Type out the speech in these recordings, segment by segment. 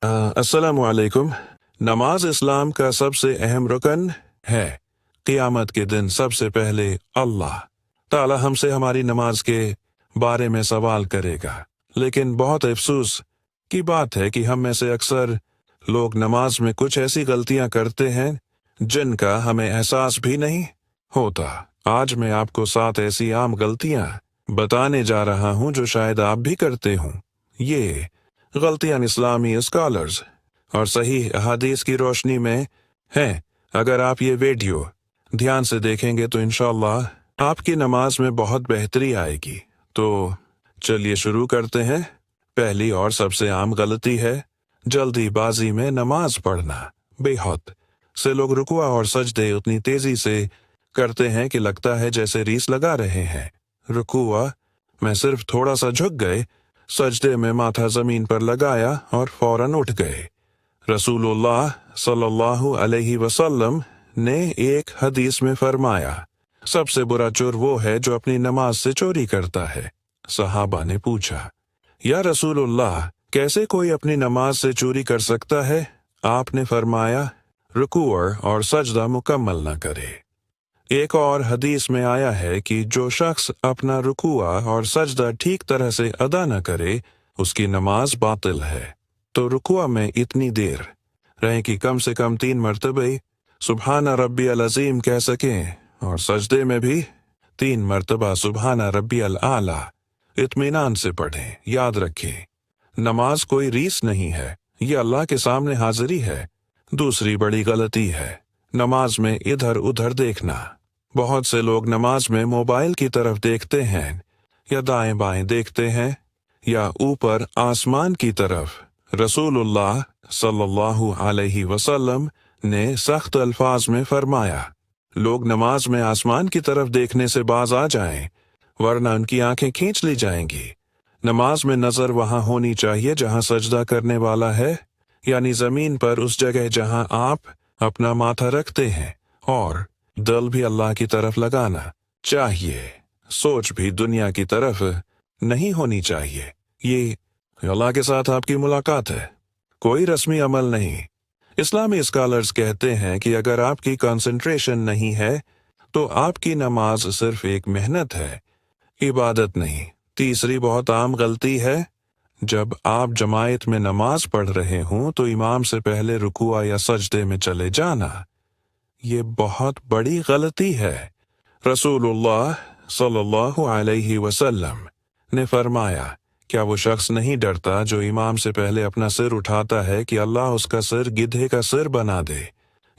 अस्सलामु अलैकुम। नमाज इस्लाम का सबसे अहम रुकन है। क़ियामत के दिन सबसे पहले अल्लाह ताला हमसे हमारी नमाज के बारे में सवाल करेगा। लेकिन बहुत अफसोस की बात है कि हम में से अक्सर लोग नमाज में कुछ ऐसी गलतियां करते हैं जिनका हमें एहसास भी नहीं होता। आज मैं आपको 7 ऐसी आम गलतियां बताने जा रहा हूं जो शायद आप भी करते हों। ये गलतियां इस्लामी स्कॉलर्स और सही अहादीस की रोशनी में हैं। अगर आप ये वीडियो ध्यान से देखेंगे तो इंशाअल्लाह आपकी नमाज में बहुत बेहतरी आएगी। तो चलिए शुरू करते हैं। पहली और सबसे आम गलती है जल्दीबाजी में नमाज पढ़ना। बेहद से लोग रुकुआ और सजदे उतनी तेजी से करते हैं कि लगता है जैसे रीस लगा रहे हैं। रुकुआ में सिर्फ थोड़ा सा झुक गए, सजदे में माथा जमीन पर लगाया और फौरन उठ गए। रसूलुल्लाह सल्लल्लाहु अलैहि वसल्लम ने एक हदीस में फरमाया, सबसे बुरा चोर वो है जो अपनी नमाज से चोरी करता है। सहाबा ने पूछा, या रसूलुल्लाह, कैसे कोई अपनी नमाज से चोरी कर सकता है? आपने फरमाया, रुकू और सजदा मुकम्मल न करे। एक और हदीस में आया है कि जो शख्स अपना रुकुआ और सजदा ठीक तरह से अदा न करे उसकी नमाज बातिल है। तो रुकुआ में इतनी देर रहें कि कम से कम 3 मरतबे सुबहाना रब्बियल अज़ीम कह सकें और सजदे में भी 3 मरतबा सुबहाना रब्बियल आला इत्मीनान से पढ़ें। याद रखें, नमाज कोई रीस नहीं है, ये अल्लाह के सामने हाजिरी है। दूसरी बड़ी गलती है नमाज में इधर उधर देखना। बहुत से लोग नमाज में मोबाइल की तरफ देखते हैं या दाएं बाएं देखते हैं या ऊपर आसमान की तरफ। रसूलुल्लाह सल्लल्लाहु अलैहि वसल्लम ने सख्त अल्फाज में फरमाया, लोग नमाज में आसमान की तरफ देखने से बाज आ जाएं, वरना उनकी आंखें खींच ली जाएंगी। नमाज में नजर वहां होनी चाहिए जहां सजदा करने वाला है, यानी जमीन पर उस जगह जहां आप अपना माथा रखते हैं, और दिल भी अल्लाह की तरफ लगाना चाहिए। सोच भी दुनिया की तरफ नहीं होनी चाहिए। ये अल्लाह के साथ आपकी मुलाकात है, कोई रस्मी अमल नहीं। इस्लामी स्कॉलर्स कहते हैं कि अगर आपकी कंसंट्रेशन नहीं है तो आपकी नमाज सिर्फ एक मेहनत है, इबादत नहीं। तीसरी बहुत आम गलती है जब आप जमायत में नमाज पढ़ रहे हों तो इमाम से पहले रुकुआ या सजदे में चले जाना। ये बहुत बड़ी गलती है। रसूलुल्लाह सल्लल्लाहु अलैहि वसल्लम ने फरमाया, क्या वो शख्स नहीं डरता जो इमाम से पहले अपना सिर उठाता है कि अल्लाह उसका सिर गिधे का सिर बना दे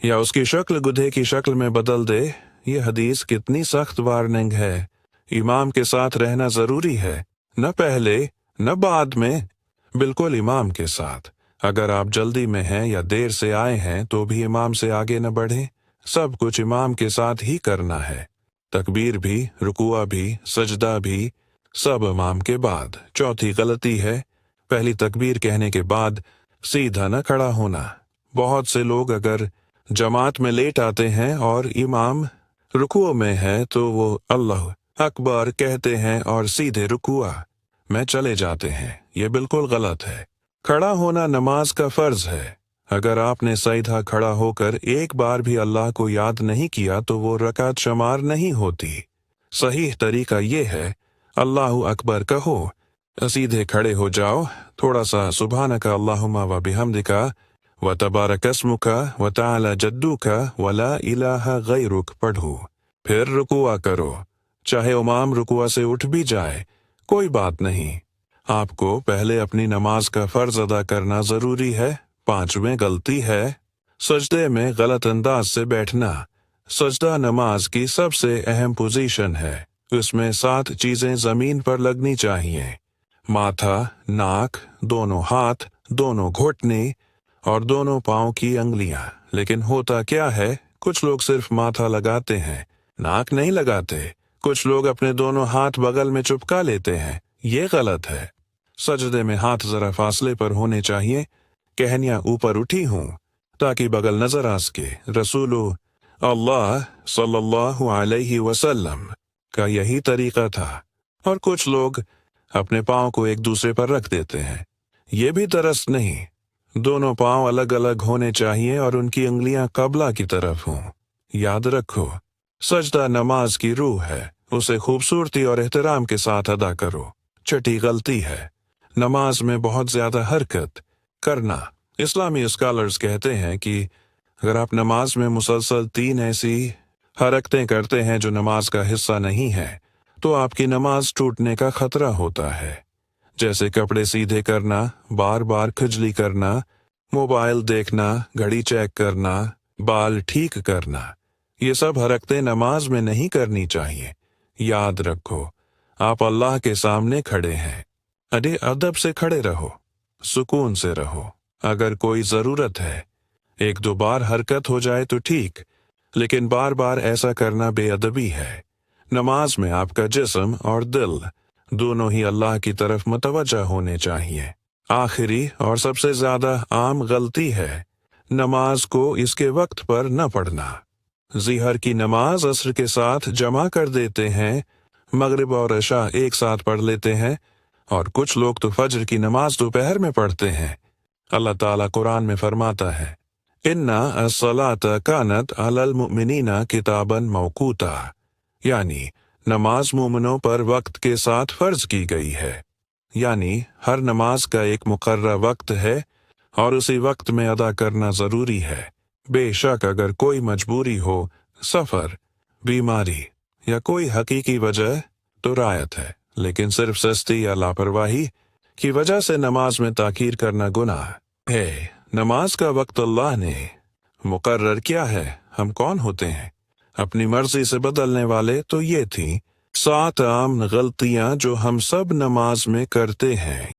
या उसकी शक्ल गुधे की शक्ल में बदल दे। ये हदीस कितनी सख्त वार्निंग है। इमाम के साथ रहना जरूरी है, न पहले न बाद में, बिल्कुल इमाम के साथ। अगर आप जल्दी में हैं या देर से आए हैं तो भी इमाम से आगे न बढ़ें। सब कुछ इमाम के साथ ही करना है। तकबीर भी, रुकुआ भी, सजदा भी सब इमाम के बाद। चौथी गलती है पहली तकबीर कहने के बाद सीधा न खड़ा होना। बहुत से लोग अगर जमात में लेट आते हैं और इमाम रुकुओ में है तो वो अल्लाह अकबर कहते हैं और सीधे रुकुआ में चले जाते हैं। ये बिल्कुल गलत है। खड़ा होना नमाज का फर्ज है। अगर आपने सीधा खड़ा होकर एक बार भी अल्लाह को याद नहीं किया तो वो रकात शुमार नहीं होती। सही तरीका ये है, अल्लाहु अकबर कहो, सीधे खड़े हो जाओ, थोड़ा सा सुभानका अल्लाहुम्मा व बिहम्दिका व तबारक अस्मुका व तआला जद्दुका व ला इलाहा गैरुक पढ़ो, फिर रुकुआ करो। चाहे इमाम रुकुआ से उठ भी जाए कोई बात नहीं, आपको पहले अपनी नमाज का फर्ज अदा करना जरूरी है। 5वीं गलती है सजदे में गलत अंदाज से बैठना। सजदा नमाज की सबसे अहम पोजीशन है। उसमें 7 चीजें जमीन पर लगनी चाहिए, माथा, नाक, दोनों हाथ, दोनों घुटने और दोनों पांव की अंगुलियां। लेकिन होता क्या है, कुछ लोग सिर्फ माथा लगाते हैं, नाक नहीं लगाते। कुछ लोग अपने दोनों हाथ बगल में चिपका लेते हैं, ये गलत है। सजदे में हाथ जरा फासले पर होने चाहिए, कहनियां ऊपर उठी हूं ताकि बगल नजर आ सके। रसूलु अल्लाह सल्लल्लाहु अलैहि वसल्लम का यही तरीका था। और कुछ लोग अपने पांव को एक दूसरे पर रख देते हैं, ये भी दुरुस्त नहीं। दोनों पांव अलग अलग होने चाहिए और उनकी उंगलियां कबला की तरफ हों। याद रखो, सजदा नमाज की रूह है, उसे खूबसूरती और एहतराम के साथ अदा करो। छठी गलती है नमाज में बहुत ज्यादा हरकत करना। इस्लामी स्कॉलर्स कहते हैं कि अगर आप नमाज में मुसलसल 3 ऐसी हरकतें करते हैं जो नमाज का हिस्सा नहीं है, तो आपकी नमाज टूटने का खतरा होता है। जैसे कपड़े सीधे करना, बार बार खुजली करना, मोबाइल देखना, घड़ी चेक करना, बाल ठीक करना। ये सब हरकतें नमाज में नहीं करनी चाहिए। याद रखो, आप अल्लाह के सामने खड़े हैं। अरे अदब से खड़े रहो, सुकून से रहो। अगर कोई ज़रूरत है, 1-2 बार हरकत हो जाए तो ठीक, लेकिन बार बार ऐसा करना बेअदबी है। नमाज में आपका जिस्म और दिल दोनों ही अल्लाह की तरफ मुतवज्जा होने चाहिए। आखिरी और सबसे ज़्यादा आम गलती है नमाज को इसके वक्त पर न पढ़ना। ज़िहर की नमाज असर के साथ जमा कर देते हैं, मगरिब और इशा एक साथ पढ़ लेते हैं, और कुछ लोग तो फज्र की नमाज दोपहर में पढ़ते हैं। अल्लाह ताला कुरान में फरमाता है, इन्ना अस्सलाता कानत अलल मुमिनीना किताबन मौकूता, यानी नमाज मोमिनों पर वक्त के साथ फर्ज की गई है। यानी हर नमाज का एक मुकर्रर वक्त है और उसी वक्त में अदा करना ज़रूरी है। बेशक अगर कोई मजबूरी हो, सफ़र, बीमारी या कोई हकीकी वजह तो रायत है, लेकिन सिर्फ सुस्ती या लापरवाही की वजह से नमाज में ताखीर करना गुनाह है। नमाज का वक्त अल्लाह ने मुकर्रर किया है, हम कौन होते हैं अपनी मर्जी से बदलने वाले। तो ये थी 7 आम गलतियां जो हम सब नमाज में करते हैं।